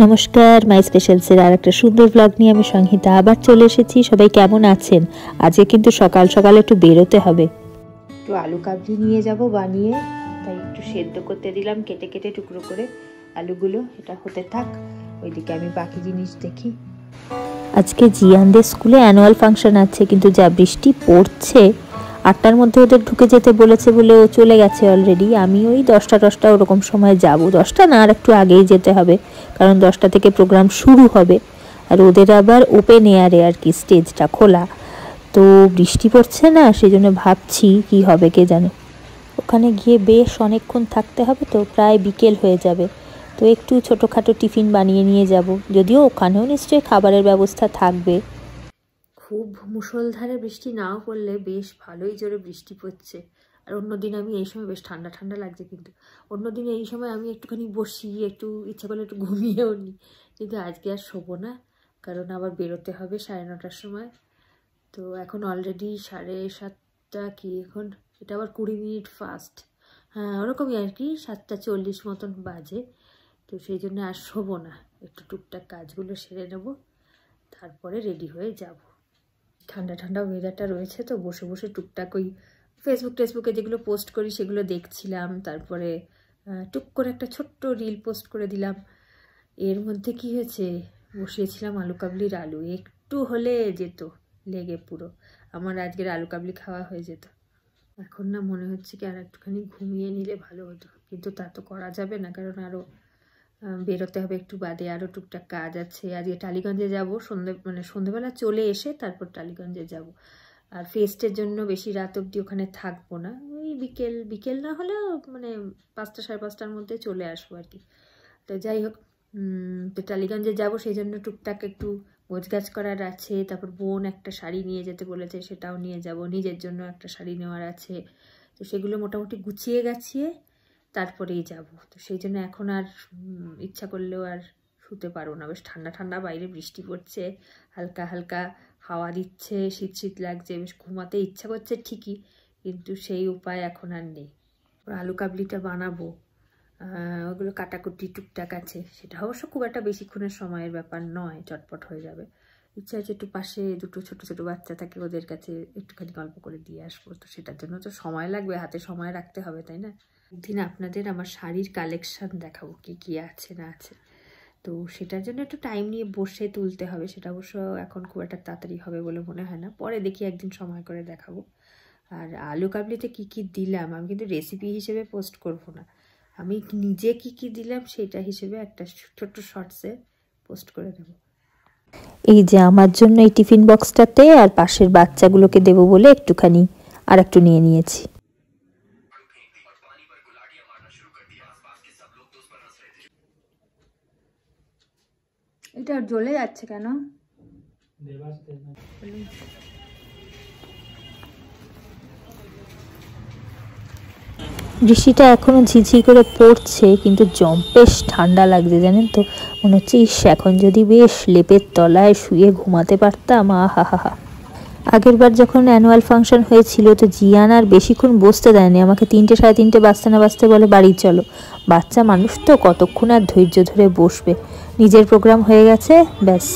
নমস্কার, মাই স্পেশালসের আর একটা সুন্দর ব্লগ নিয়ে আমি সংহিতা আবার চলে এসেছি। সবাই কেমন আছেন? আজকে কিন্তু সকাল সকাল একটু বেরোতে হবে, একটু আলু কাবলি নিয়ে যাব বানিয়ে, তাই একটু সেদ্ধ করতে দিলাম কেটে কেটে টুকরো করে আলুগুলো। এটা হতে থাক, ওইদিকে আমি বাকি জিনিস দেখি। আজকে জিয়ানদের স্কুলে অ্যানুয়াল ফাংশন আছে, কিন্তু যা বৃষ্টি পড়ছে, 8টার মধ্যে ওদের ঢুকে যেতে বলেছে বলে ও চলে গেছে অলরেডি। আমি ওই 10টা ওরকম সময় যাব, 10টা না আর একটু আগেই যেতে হবে, কারণ 10টা থেকে প্রোগ্রাম শুরু হবে। আর ওদের আবার ওপেন এয়ারে আর কি, স্টেজটা খোলা, তো বৃষ্টি পড়ছে না, সেই জন্য ভাবছি কি হবে কে জানে। ওখানে গিয়ে বেশ অনেকক্ষণ থাকতে হবে, তো প্রায় বিকেল হয়ে যাবে। তো একটু ছোটোখাটো টিফিন বানিয়ে নিয়ে যাব, যদিও ওখানেও নিশ্চয়ই খাবারের ব্যবস্থা থাকবে। খুব মুষলধারে বৃষ্টি নাও পড়লে বেশ ভালোই জোরে বৃষ্টি পড়ছে। আর অন্যদিন আমি এই সময় বেশ ঠান্ডা ঠান্ডা লাগছে, কিন্তু অন্যদিন এই সময় আমি একটুখানি বসি, একটু ইচ্ছা করলে একটু ঘুমিয়েও নিই, কিন্তু আজকে আর শোবো না, কারণ আবার বেরোতে হবে 9:30টার সময়। তো এখন অলরেডি 7:30 কি, এখন এটা আবার 20 মিনিট ফাস্ট, হ্যাঁ ওরকমই আর কি, 7:40 মতন বাজে। তো সেই জন্য আর শোবো না, একটু টুকটাক কাজগুলো সেরে নেবো, তারপরে রেডি হয়ে যাব। ঠান্ডা ঠান্ডা ওয়েদারটা রয়েছে, তো বসে বসে টুকটাক ওই ফেসবুকে যেগুলো পোস্ট করি সেগুলো দেখছিলাম, তারপরে টুক করে একটা ছোট্ট রিল পোস্ট করে দিলাম। এর মধ্যে কি হয়েছে, বসিয়েছিলাম আলু কাবলির আলু, একটু হলে যেত লেগে, পুরো আমার আজকের আলু কাবলি খাওয়া হয়ে যেত। এখন না মনে হচ্ছে কি আর একটুখানি ঘুমিয়ে নিলে ভালো হতো, কিন্তু তা তো করা যাবে না, কারণ আরও বেরোতে হবে একটু বাদে, আরও টুকটাক কাজ আছে। আজকে টালিগঞ্জে যাব, সন্ধেবেলা চলে এসে তারপর টালিগঞ্জে যাব। আর ফেস্টের জন্য বেশি রাত অবধি ওখানে থাকবো না, ওই বিকেল না হলেও 5টা 5:30টার মধ্যে চলে আসবো আর কি। তো যাই হোক, তো টালিগঞ্জে যাব, সেই জন্য টুকটাক একটু গোছগাছ করার আছে। তারপর বোন একটা শাড়ি নিয়ে যেতে বলেছে, সেটাও নিয়ে যাব। নিজের জন্য একটা শাড়ি নেওয়ার আছে, তো সেগুলো মোটামুটি গুছিয়ে গাছিয়ে তারপরেই যাব। তো সেই জন্য এখন আর ইচ্ছা করলেও আর শুতে পারবো না, বেশ ঠান্ডা ঠান্ডা বাইরে বৃষ্টি পড়ছে, হালকা হালকা হাওয়া দিচ্ছে, শীত শীত লাগছে, বেশ ঘুমাতে ইচ্ছা করছে ঠিকই, কিন্তু সেই উপায় এখন আর নেই। আলু কাবলিটা বানাবো, ওগুলো কাটাকুটি টুকটাক আছে, সেটা অবশ্য খুব একটা বেশিক্ষণের সময়ের ব্যাপার নয়, চটপট হয়ে যাবে। ইচ্ছা আছে একটু পাশে দুটো ছোট ছোট বাচ্চা থাকে, ওদের কাছে একটুখানি গল্প করে দিয়ে আসবো, তো সেটার জন্য তো সময় লাগবে, হাতে সময় রাখতে হবে, তাই না? একদিন আপনাদের আমার শাড়ির কালেকশন দেখাবো, কি কি আছে না আছে, তো সেটার জন্য একটু টাইম নিয়ে বসে তুলতে হবে। সেটা অবশ্য এখন খুব একটা তাড়াতাড়ি হবে বলে মনে হয় না, পরে দেখি একদিন সময় করে দেখাবো। আর আলু কাবলিতে কি কি দিলাম আমি কিন্তু রেসিপি হিসেবে পোস্ট করব না, আমি নিজে কি কি দিলাম সেটা হিসেবে একটা ছোট্ট শর্টসে পোস্ট করে দেবো। এই যে আমার জন্য এই টিফিন বক্সটাতে আর পাশের বাচ্চাগুলোকে দেবো বলে একটুখানি আর একটু নিয়ে নিয়েছি। এটা জ্বলে যাচ্ছে কেন? বৃষ্টিটা এখনো ঝিঝি করে পড়ছে, কিন্তু বেশ ঠান্ডা লাগছে জানেন তো, মনে হচ্ছে এখন যদি বেশ লেপের তলায় শুয়ে ঘুমাতে পারতাম, আহা হা হা। আগের বার যখন অ্যানুয়াল ফাংশন হয়েছিল, তো জিয়ান আর বেশিক্ষণ বসতে দেয়নি আমাকে, 3টে 3:30 বাজতে না বাজতে বলে বাড়ি চলো। বাচ্চা মানুষ তো কতক্ষণ আর ধৈর্য ধরে বসবে, নিজের প্রোগ্রাম হয়ে গেছে ব্যাস।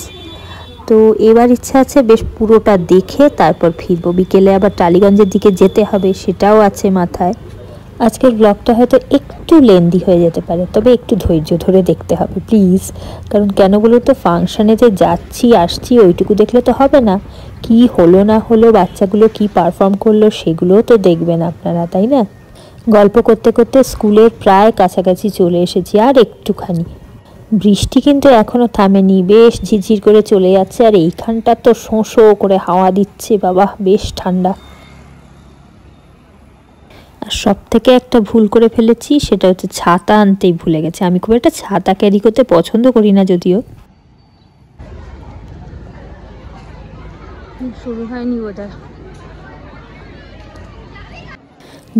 তো এবার ইচ্ছা আছে বেশ পুরোটা দেখে তারপর ফিরবো, বিকেলে আবার টালিগঞ্জের দিকে যেতে হবে, সেটাও আছে মাথায়। আজকের ব্লগটা হয়তো একটু লেন্দি হয়ে যেতে পারে, তবে একটু ধৈর্য ধরে দেখতে হবে প্লিজ, কারণ কেন বলো তো, ফাংশানে যে যাচ্ছি আসছি ওইটুকু দেখলে তো হবে না, কি হলো না হলো, বাচ্চাগুলো কি পারফর্ম করলো সেগুলোও তো দেখবেন আপনারা, তাই না? গল্প করতে করতে স্কুলের প্রায় কাছাকাছি চলে এসেছি, আর একটুখানি। বৃষ্টি কিন্তু এখনো থামেনি, বেশ ঝিরঝির করে চলে যাচ্ছে, আর এইখানটা তো শোঁ শোঁ করে হাওয়া দিচ্ছে, বাবা বেশ ঠান্ডা। আর সব থেকে একটা ভুল করে ফেলেছি, সেটা হচ্ছে ছাতা আনতেই ভুলে গেছে। আমি খুব একটা ছাতা ক্যারি করতে পছন্দ করি না, যদিও। শুরু হয়নি ওদের,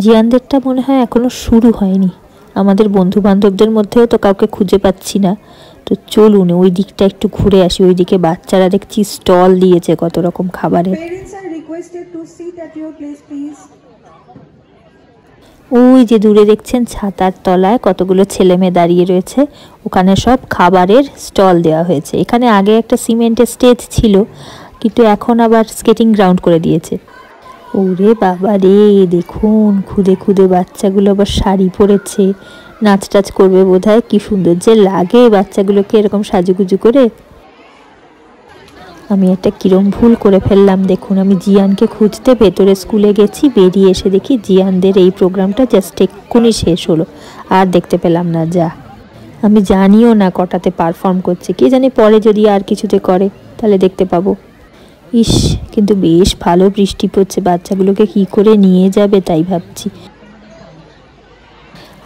জিয়ানদেরটা মনে হয় এখনো শুরু হয়নি। আমাদের বন্ধু বান্ধবদের মধ্যেও তো কাউকে খুঁজে পাচ্ছি না, তো চলুন ওই দিকটা একটু ঘুরে আসি। ওইদিকে বাচ্চারা দেখছি স্টল দিয়েছে কত রকম খাবারের। ওই যে দূরে দেখছেন ছাতার তলায় কতগুলো ছেলে মেয়ে দাঁড়িয়ে রয়েছে, ওখানে সব খাবারের স্টল দেওয়া হয়েছে। এখানে আগে একটা সিমেন্টের স্টেজ ছিল, কিন্তু এখন আবার স্কেটিং গ্রাউন্ড করে দিয়েছে। ওরে বাবা রে, দেখুন খুদে খুদে বাচ্চাগুলো আবার শাড়ি পরেছে, নাচ টাচ করবে বোধহয়। কি সুন্দর যে লাগে বাচ্চাগুলোকে এরকম সাজুগুজু করে। আমি একটা কিরম ভুল করে ফেললাম দেখুন, আমি জিয়ানকে খুঁজতে ভেতরে স্কুলে গেছি, বেরিয়ে এসে দেখি জিয়ানদের এই প্রোগ্রামটা জাস্ট এক্ষুনি শেষ হলো, আর দেখতে পেলাম না। যা, আমি জানিও না কটাতে পারফর্ম করছে, কে জানি পরে যদি আর কিছুতে করে তাহলে দেখতে পাবো। ইস, কিন্তু বেশ ভালো বৃষ্টি পড়ছে, বাচ্চাগুলোকে কি করে নিয়ে যাবে তাই ভাবছি।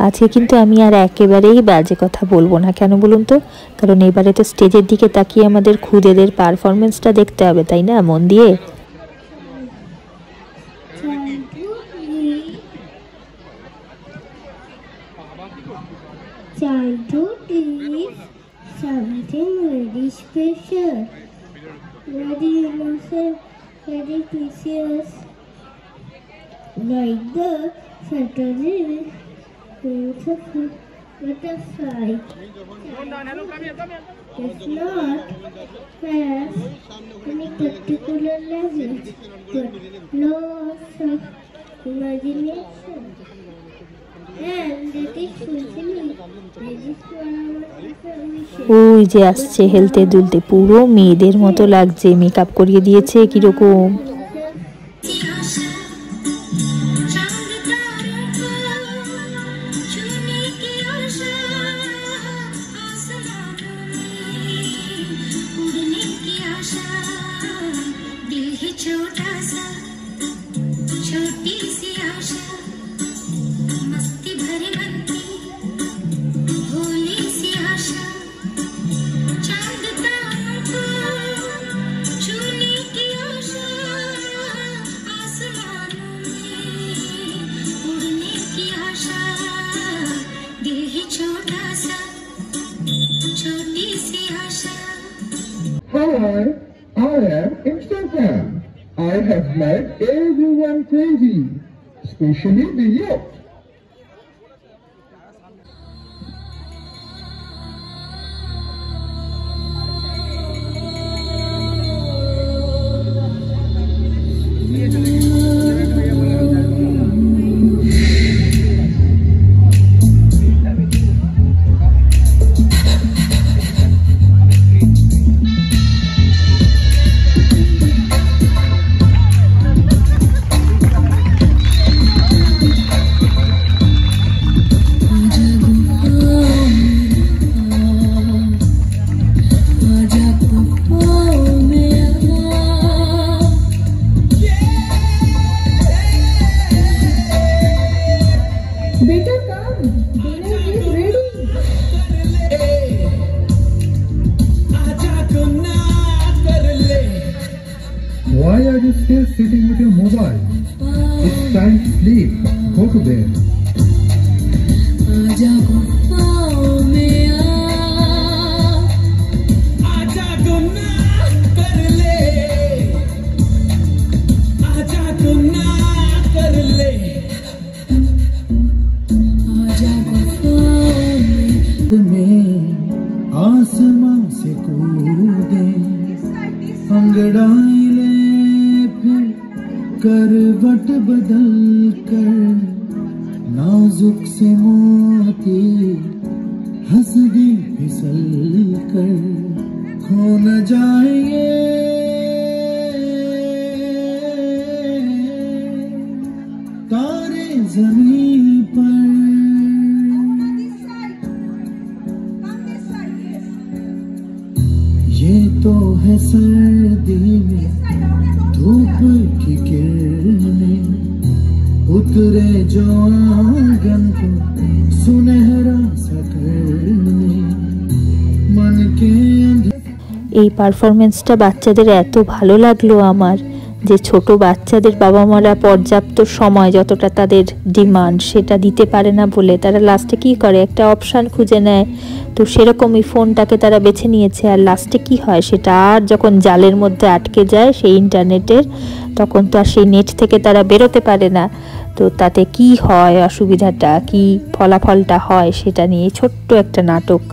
আজকে কিন্তু আমি আর একেবারেই বাজে কথা বলবো না, কেন বলুন তো? কারণ এবারে তো স্টেজের দিকে তাকিয়ে আমাদের খুদেদের পারফরমেন্সটা দেখতে হবে, তাই না? মন দিয়ে। Childhood is something very special, very innocent, very precious, like the Saturday wings of butterfly. Does not have any particular language, but lots of imagination. ওই যে আসছে হেলতে দুলতে, পুরো মেয়েদের মতো লাগছে, মেকআপ করিয়ে দিয়েছে কিরকম। Hi, I am Instagram. I have made everyone crazy, especially the youth. Why are you still sitting with your mobile? It's time to sleep. Go to bed. आसमां से कूदे अंगड़ाई ले फिर करवट बदल कर नाजुक से मोती हंस दे फिसल कर खो न जाएंगे तारे जमीन पर। ये तो है सर्दी में धूप की किरणें उतरे जो आंगन को सुनहरा सा करने मन के। এই পারফরমেন্সটা বাচ্চাদের এত ভালো লাগলো আমার, যে ছোট বাচ্চাদের বাবা মারা পর্যাপ্ত সময় যতটা তাদের ডিমান্ড সেটা দিতে পারে না বলে তারা লাস্টে কি করে, একটা অপশান খুঁজে নেয়। তো সেরকমই ফোনটাকে তারা বেছে নিয়েছে, আর লাস্টে কি হয় সেটা আর যখন জালের মধ্যে আটকে যায় সেই ইন্টারনেটের, তখন তো আর সেই নেট থেকে তারা বেরোতে পারে না। তো তাতে কি হয়, অসুবিধাটা কি, ফলাফলটা হয় সেটা নিয়ে ছোট্ট একটা নাটক।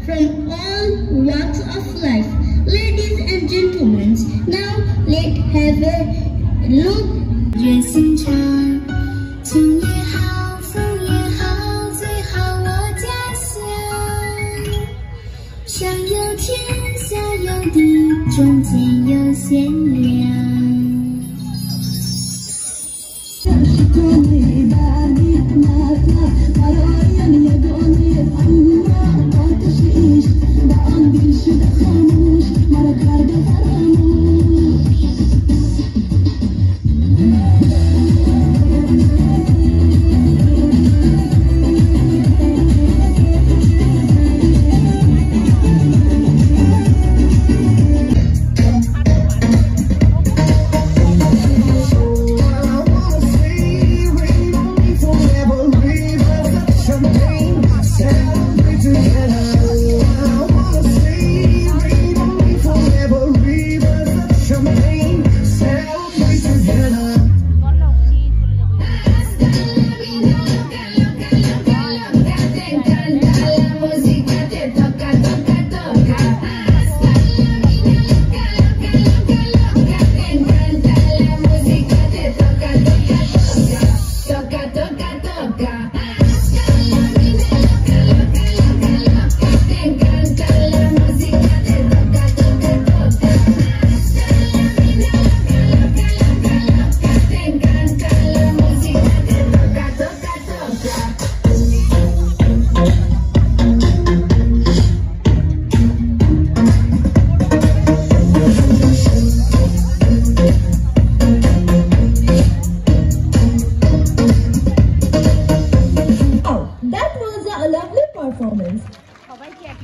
From all walks of life, ladies and gentlemen, now let's have a look. 月星辰，晴也好，风也好，最好我家乡。上有天，下有地，中间有贤良。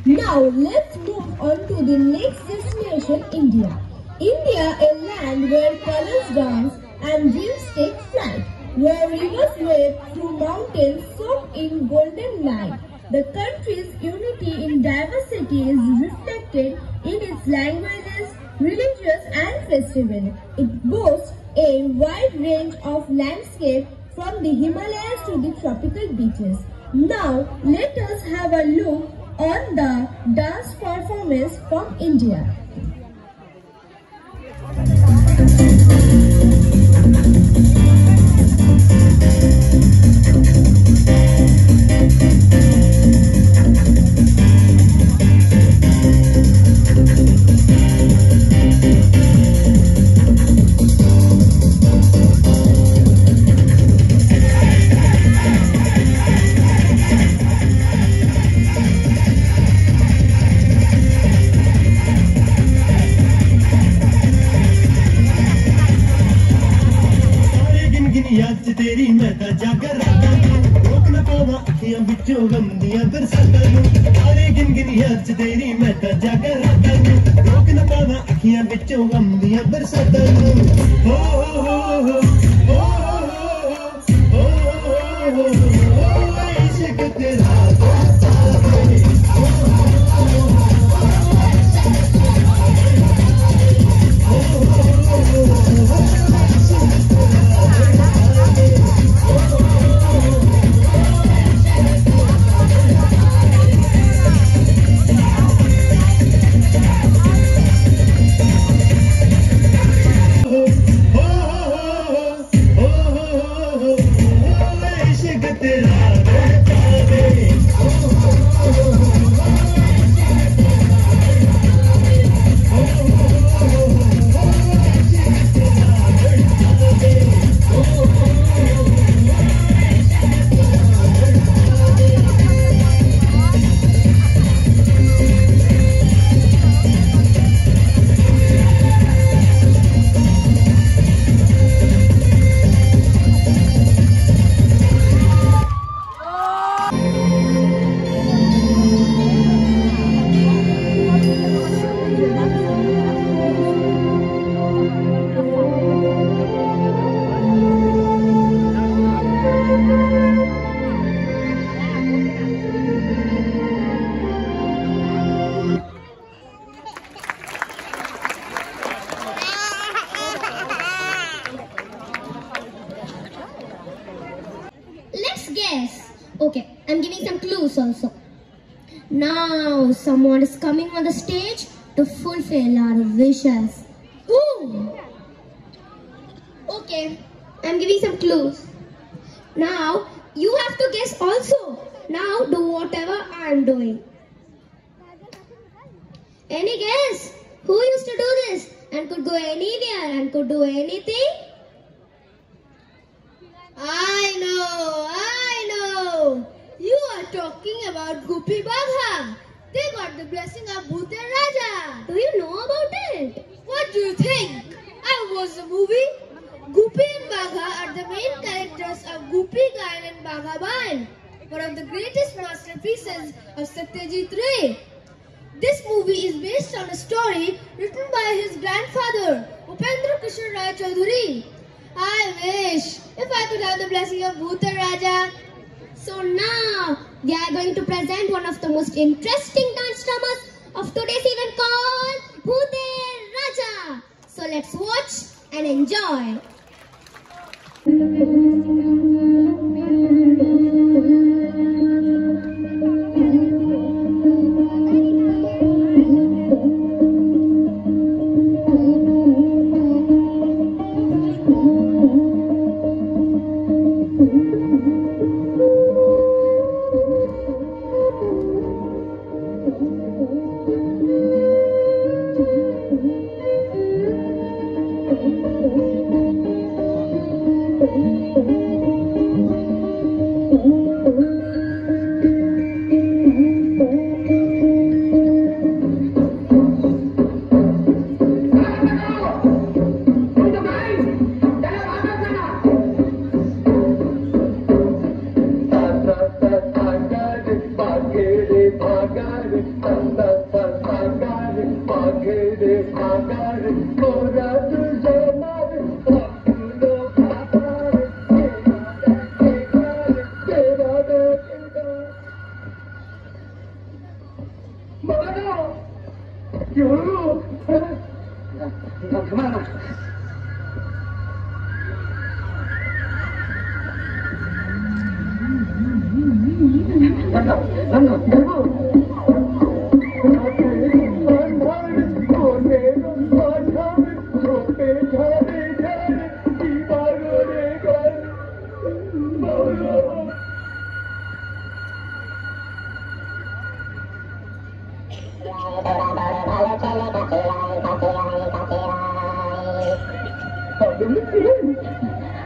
Now let's move on to the next destination, India. India, a land where colors dance and dreams take flight, where rivers wave through mountains soaked in golden light. The country's unity in diversity is reflected in its languages, religions and festivals. It boasts a wide range of landscape from the Himalayas to the tropical beaches. Now let us have a look on the dance performance from India. बिचों गम दिया बरसातां नूं तारे गिन गिन याद च तेरी मैं तां जागा रातां नूं रोक न पावां अखियां बिचों गम दिया बरसातां नूं हो इश्क तेरा Let's guess. Okay, I'm giving some clues also. Now someone is coming on the stage to fulfill our wishes. Who? Okay, I'm giving some clues. Now you have to guess also. Now do whatever I'm doing. Any guess? Who used to do this and could go anywhere and could do anything? I know. You are talking about Guppy Bagha. They got the blessing of Bhutan Raja. Do you know about it? What do you think? I watched the movie. Guppy and Bagha are the main characters of Guppy Gayan and Bagha Bayan, one of the greatest masterpieces of Satyajit Ray. This movie is based on a story written by his grandfather, Upendra Krishna Rai Chaudhary. I wish if I could have the blessing of Bhutan Raja. So now we are going to present one of the most interesting dance dramas of today's event called Bhutan Raja. So let's watch and enjoy.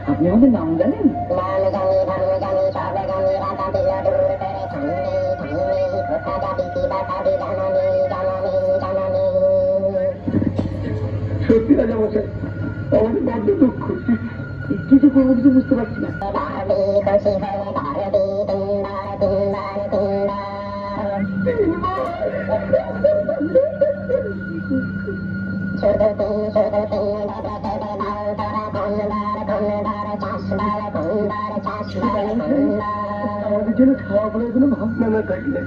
আপনি আমাদের নাম জানেন? সত্যি রাজা মশাই, আমাদের বড্ড দুঃখ। কিছু কোনো কিছু বুঝতে পারছি না। আমাদের জন্য খাওয়া পড়ার কোনো ভাবনা না থাকলে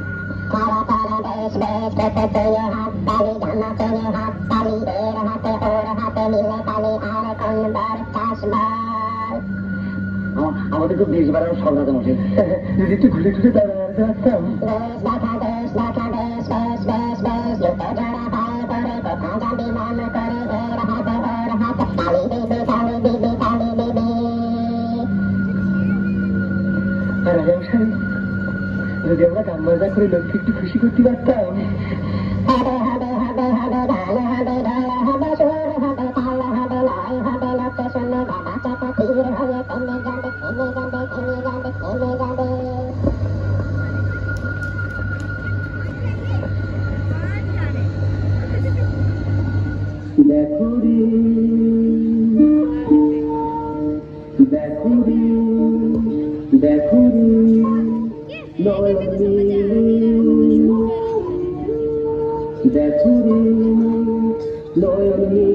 আমাদের তো দেশ বাড়ানো সন্ধ্যা তোমাকে যদি একটু ঘুরে ঘুরে দাঁড়াতে আসতাম আর আগামী যদি আমরা গান বাজনা করে লোককে একটু খুশি করতে পারতাম দেখুরি দেখুরি দেখুরি দেখুরি নয়নী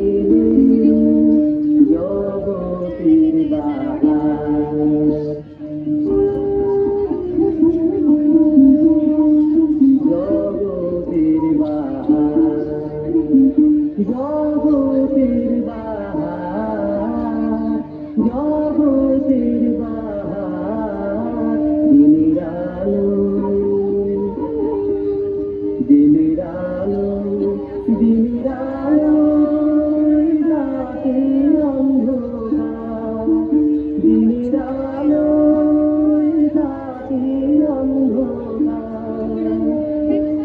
জগতের বাহার জগতের বাহার জগতের বাহার জগতের বাহার দিনের আলো দিনের আলো দিনের আলো রাতের অন্ধকার দিনের আলো রাতের অন্ধকার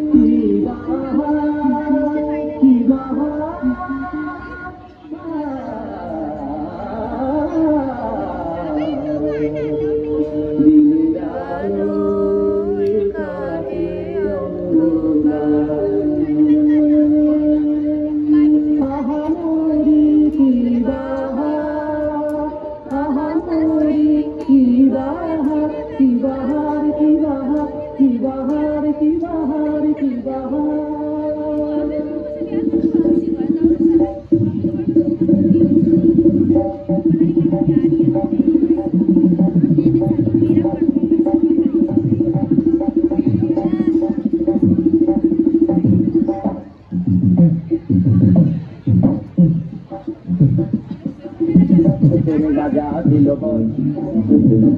কি বাহার কি বাহার দিনের আলো রাতের অন্ধকার আহামরি কি বাহার আহামরি কি বাহার কি বাহার কি বাহার কি বাহার কি বাহার কি বাহার তেরে রাজা দিল বল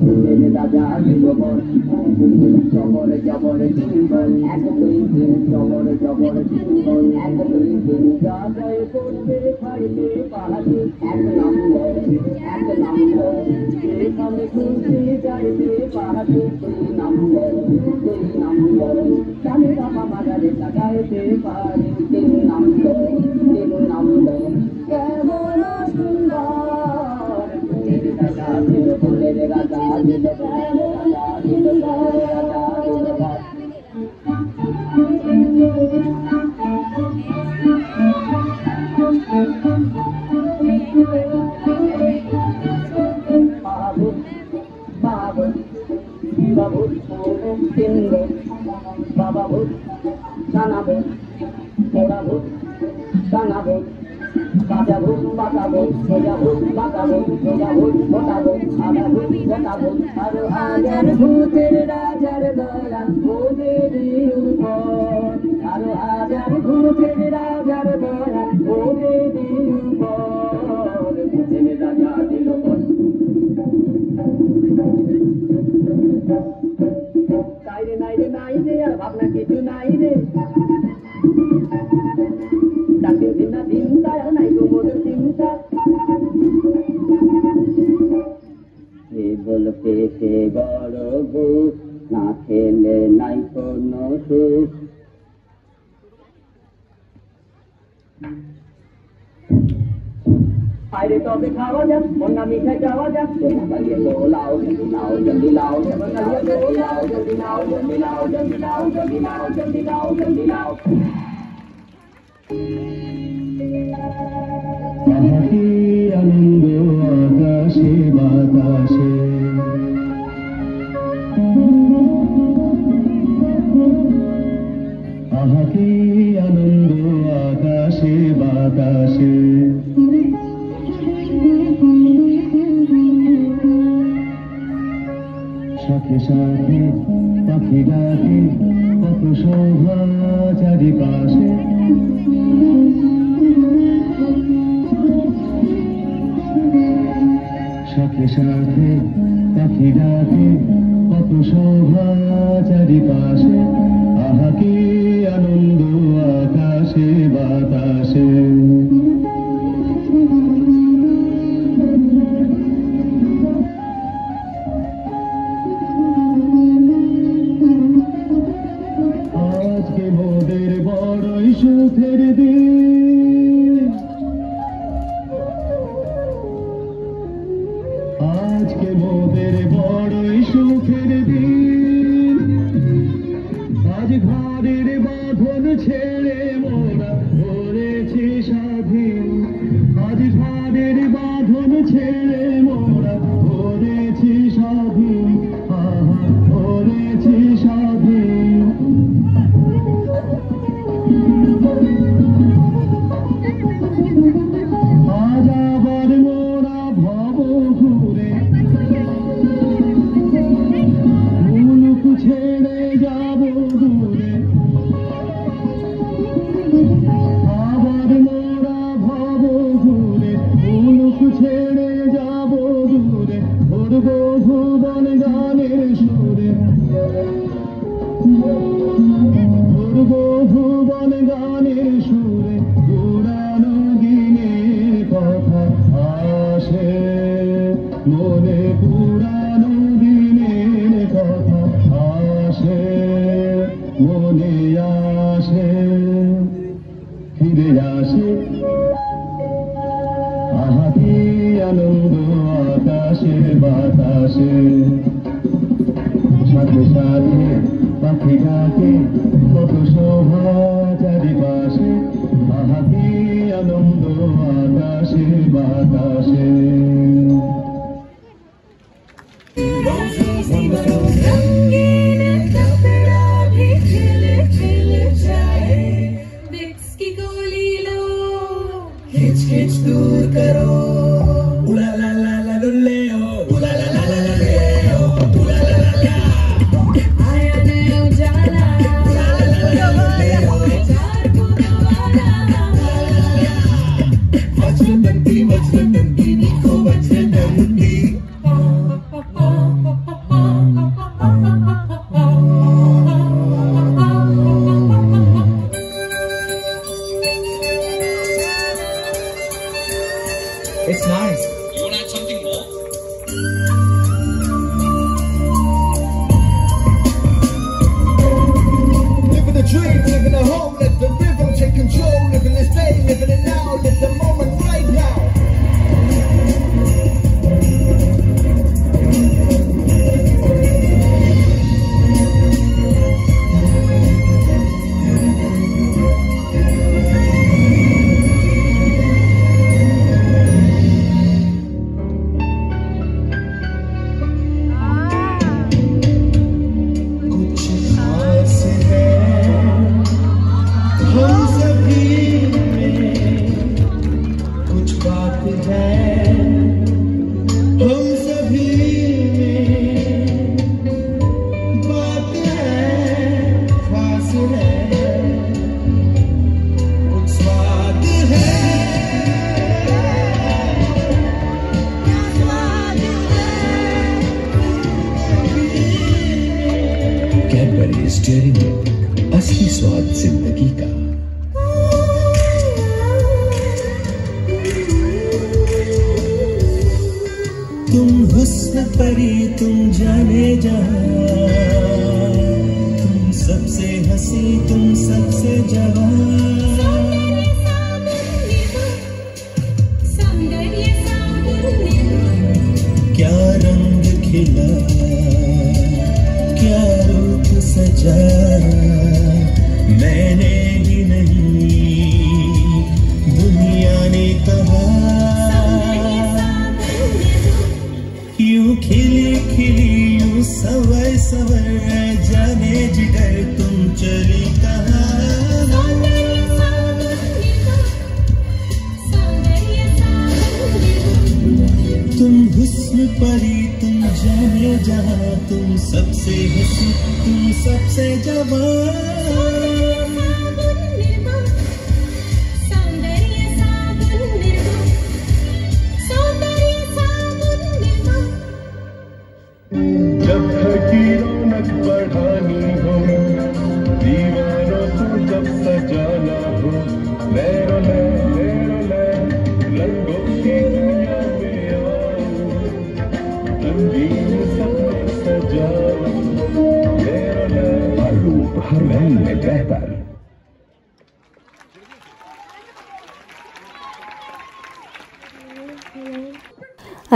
তেরে রাজা দিল বল জবরে জবরে বল এক দুই তিন জবরে জবরে বল এক দুই তিন রাজায় করতে খাইতে পাহাড়ি এক নম্বর যেখানে খুঁজে যাইতে পাহাড়ি দুই নম্বর জানে রামা বাজারে লাগাইতে পারি তিন নম্বর কেমন সুন্দর তেরে রাজা দিল তেরে রাজা দিল রাজা দিল রাজা দিল বাবু বাবু বাবু তিন বাবা ভূত সানা ভূত ওরা ভূত সানা ভূত কাজা ভূত বাঁকা ভূত সোজা ভূত বাঁকা ভূত সোজা ভূত মোটা ভূত সাদা ভূত মোটা ভূত আরো হাজার ভূতের রাজার দয়া ওদের উপর আরো হাজার ভূতের রাজার দয়া ওদের উপর ভূতের রাজা দিল নাই রে আর ভাবনা কিছু নাই রে ডাকে দিনা চিন্তা নাই তোমার চিন্তা সে বলতে সে বড় ভূত না খেলে নাই কোনো সুখ আরে তবে খাওয়া যাক বন্যা মিঠাই খাওয়া যাক লাও জলদি লাও জলদি লাও জলদি লাও জলদি লাও জলদি লাও জলদি লাও জলদি লাও জলদি লাও জলদি লাও আহাকি আনন্দ আকাশে বাতাসে আহাকি সাথে সাথে পাখি ডাকে কত শোভা চারিপাশে আহা কি আনন্দ আকাশে বাতাসে আজকে মোদের বড়ই সুখের দিন আজকে মোদের বড়ই সুখের দিন আজ ঘরের বাঁধন ছেড়ে মোরা ধরেছি স্বাধীন আজ ঘরের বাঁধন ছেড়ে মোরা ধরেছি স্বাধীন আহা ধরেছি স্বাধীন আজ আবার মোরা ভব ঘুরে মুলুক ছেড়ে যাব দূরে আবার মোরা ভব ঘুরে মুলুক ছেড়ে যাব দূরে ধরব ভুবন গানের সুরে ধরব ভুবন গানের সুরে পুরানো দিনের কথা আসে মনে পুরানো দিনের কথা আসে মনে আসে ফিরে আসে আহা কি আনন্দ আকাশে বাতাসে সাথে সাথে পাখি ডাকে কত শোভা চারিপাশে আহা কি আনন্দ আকাশে বাতাসে खिच दूर करो उला ला ला ला ले ओ उला ला ला ला ले ओ उला ला ला ला आया नया उजाला उला ला ला ला ले ओ चार पुरवाना मजनू नंदी निको Majnu It's nice. You want to add something more? Living the dream, living at home, let the rhythm take control. Living this day, living it now, live the moment right now. Dairy milk, असली स्वाद जिंदगी का। तुम हुस्न परी तुम जाने जहां, तुम सबसे हंसी तुम सबसे जवान। क्या रंग खिला क्या रूप सजा, मैंने ही नहीं दुनिया ने कहा। यूं खिली खिली यूं सवर सवर जाने जिगर तुम चली कहाँ। तुम हुस्न परी तुम जाने जहां, तुम सबसे हंसी तुम सबसे जवान। हर रंग में बेहतर।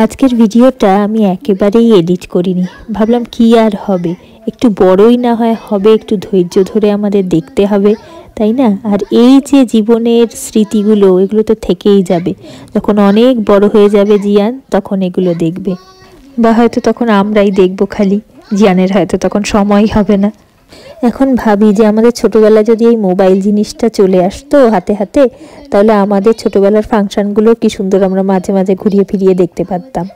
আজকের ভিডিওটা আমি একেবারেই এডিট করিনি, ভাবলাম কি আর হবে, একটু বড়ই না হয় হবে, একটু ধৈর্য ধরে আমাদের দেখতে হবে, তাই না? আর এই যে জীবনের স্মৃতিগুলো, এগুলো তো থেকেই যাবে। যখন অনেক বড় হয়ে যাবে জিয়ান, তখন এগুলো দেখবে, বা হয়তো তখন আমরাই দেখব খালি, জিয়ানের হয়তো তখন সময় হবে না। এখন ভাবি যে আমাদের ছোটবেলায় যদি এই মোবাইল জিনিসটা চলে আসতো হাতে হাতে, তাহলে আমাদের ছোটবেলার ফাংশনগুলো কি সুন্দর আমরা মাঝে মাঝে ঘুরিয়ে ফিরিয়ে দেখতে পারতাম।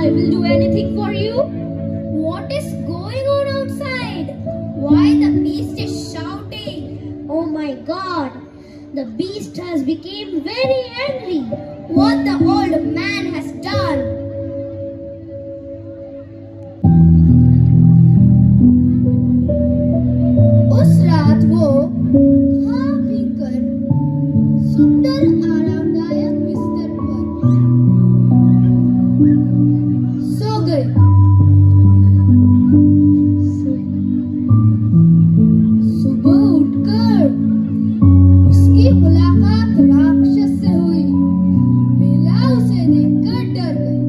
I will do anything for you. What is going on outside? Why the beast is shouting? Oh my God! The beast has become very angry. What the old man has done? उस रात वो खा पीकर सुंदर आरामदायक बिस्तर पर सो गई। सुबह उठकर उसकी मुलाकात राक्षस से हुई। बेला उसे देखकर डर गई।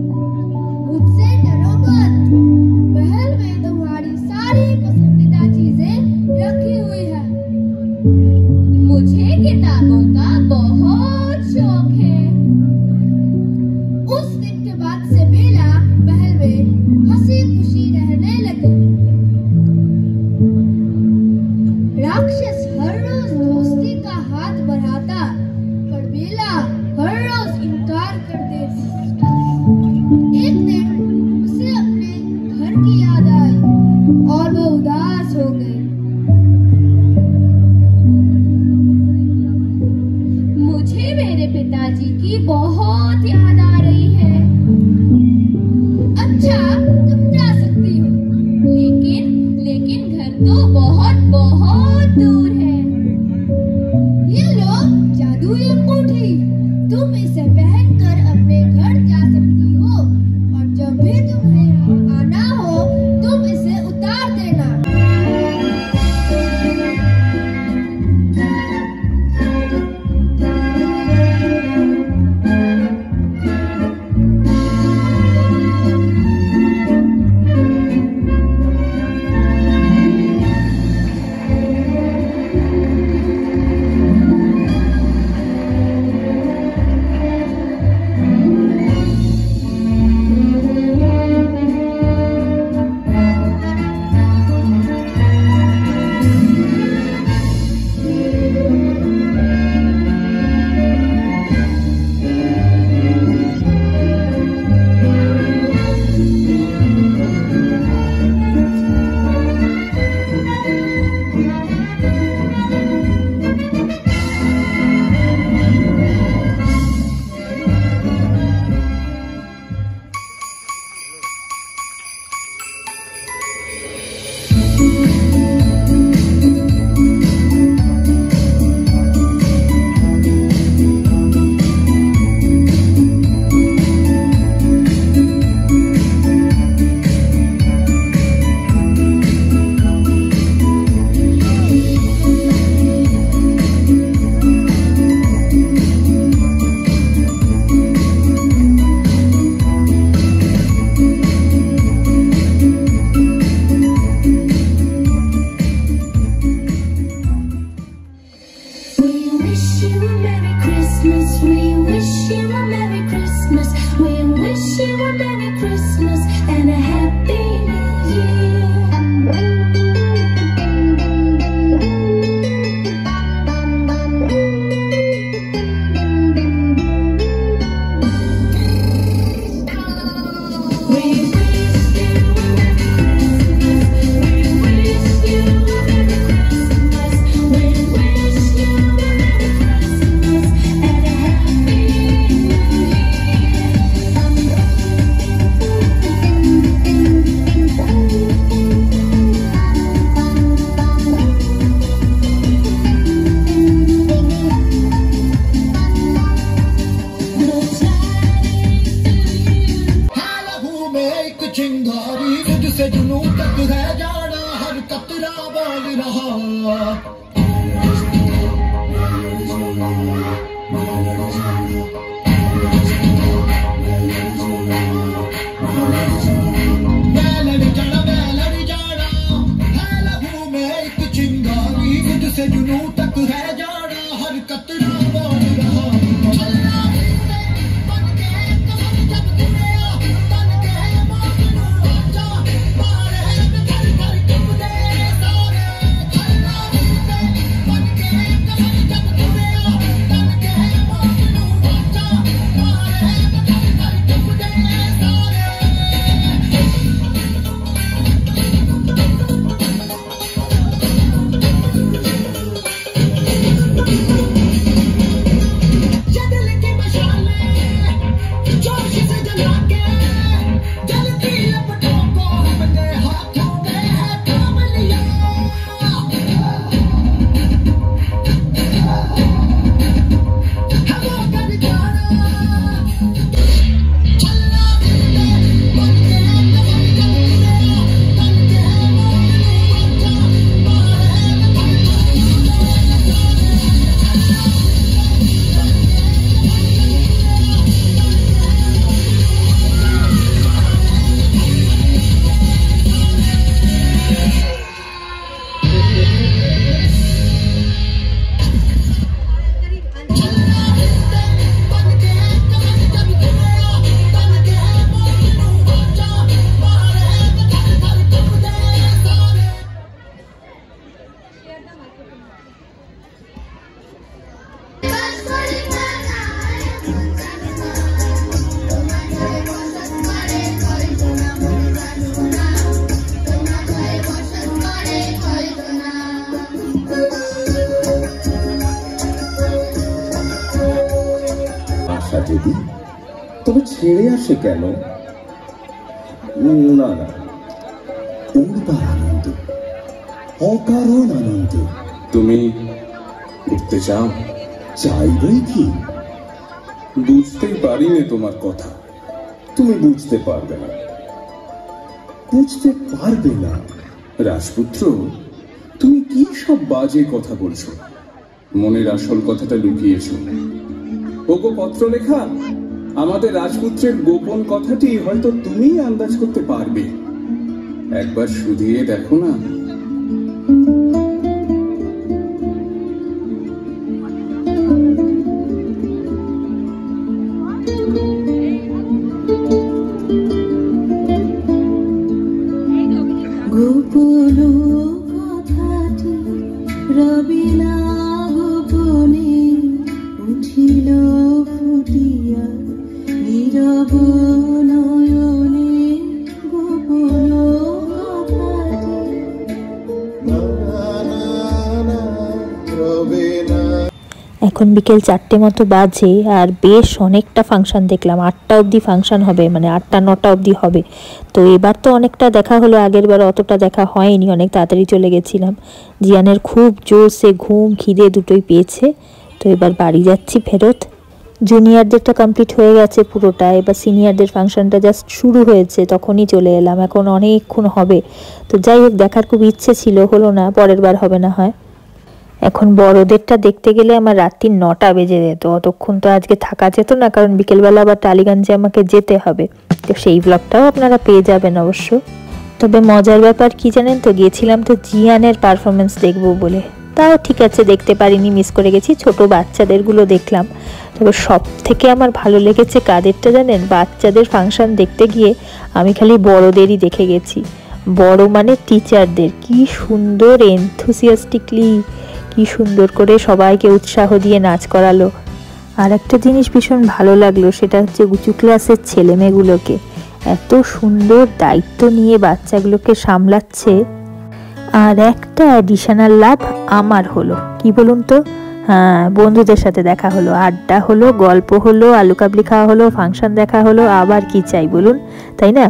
मुझसे डरो मत, महल में तुम्हारी सारी पसंदीदा चीजें रखी हुई है। मुझे किताबों का बहुत शौक है। उस दिन के बाद से बेला महल में हंसी खुशी रहने लगी। राक्षस हर रोज दोस्ती का हाथ बढ़ाता, पर बेला हर रोज इनकार कर देती। एक दिन उसे अपने घर की याद आई और वो उदास हो गई। मुझे मेरे पिताजी की बहुत याद आ रही है। अच्छा, तुम जा सकती हो, लेकिन घर तो बहुत बहुत दूर है। ये लो जादुई अंगूठी, যদি তবে ছেড়ে আসে কেন? না না, উড়বার আনন্দ, অকারণ আনন্দ। তুমি উঠতে চাও? চাইবই কি? বুঝতেই পারিনি তোমার কথা। তুমি বুঝতে পারবে না, বুঝতে পারবে না। রাজপুত্র, তুমি কি সব বাজে কথা বলছো? মনের আসল কথাটা লুকিয়েছো। ওগো পত্র লেখা, আমাদের রাজপুত্রের গোপন কথাটি হয়তো তুমিই আন্দাজ করতে পারবে। একবার শুধিয়ে দেখো না। গোপন কথাটি রবিনা গোপনে উঠিল ফুটিয়া নীরব নয়নে। গোপন এখন বিকেল 4টে মতো বাজে, আর বেশ অনেকটা ফাংশন দেখলাম। 8টা অবধি ফাংশন হবে, মানে 8টা-9টা অবধি হবে। তো এবার তো অনেকটা দেখা হলো, আগের বার অতটা দেখা হয়নি, অনেক তাড়াতাড়ি চলে গেছিলাম। জিয়ানের খুব জোরসে ঘুম খিদে দুটোই পেয়েছে। তো এবার বাড়ি যাচ্ছি ফেরত। জুনিয়রদেরটা কমপ্লিট হয়ে গেছে পুরোটা, এবার সিনিয়রদের ফাংশনটা জাস্ট শুরু হয়েছে, তখনই চলে এলাম। এখন অনেকক্ষণ হবে। তো যাই হোক, দেখার খুব ইচ্ছে ছিল, হলো না, পরের বার হবে না হয়। এখন বড়দেরটা দেখতে গেলে আমার রাত্রি 9টা বেজে যেত। অতক্ষণ তো আজকে থাকা যেত না, কারণ বিকেলবেলা আবার টালিগঞ্জে আমাকে যেতে হবে। তো সেই ব্লগটাও আপনারা পেয়ে যাবেন অবশ্য। তবে মজার ব্যাপার কি জানেন তো, গিয়েছিলাম তো জিয়ানের পারফরমেন্স দেখবো বলে। তাও ঠিক আছে, দেখতে পারিনি, মিস করে গেছি। ছোট বাচ্চাদেরগুলো দেখলাম। তবে সব থেকে আমার ভালো লেগেছে কাদেরটা জানেন? বাচ্চাদের ফাংশন দেখতে গিয়ে আমি খালি বড়দেরই দেখে গেছি। বড় মানে টিচারদের, কি সুন্দর এনথুসিয়াস্টিকলি, কি সুন্দর করে সবাইকে উৎসাহ দিয়ে নাচ করালো। আর একটা জিনিস ভীষণ ভালো লাগলো, সেটা হচ্ছে উঁচু ক্লাসের ছেলে মেয়েগুলোকে এত সুন্দর দায়িত্ব নিয়ে বাচ্চাগুলোকে সামলাচ্ছে। আর একটা অ্যাডিশনাল লাভ আমার হলো, কি বলুন তো? হ্যাঁ, বন্ধুদের সাথে দেখা হলো, আড্ডা হলো, গল্প হলো, আলু কাবলি খাওয়া হলো, ফাংশন দেখা হলো, আবার কি চাই বলুন, তাই না?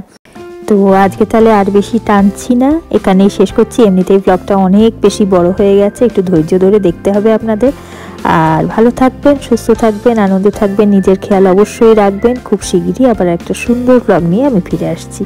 তো আজকে তাহলে আর বেশি টানছি না, এখানেই শেষ করছি। এমনিতেই ব্লগটা অনেক বেশি বড় হয়ে গেছে, একটু ধৈর্য ধরে দেখতে হবে আপনাদের। আর ভালো থাকবেন, সুস্থ থাকবেন, আনন্দে থাকবেন, নিজের খেয়াল অবশ্যই রাখবেন। খুব শিগগিরই আবার একটা সুন্দর ব্লগ নিয়ে আমি ফিরে আসছি।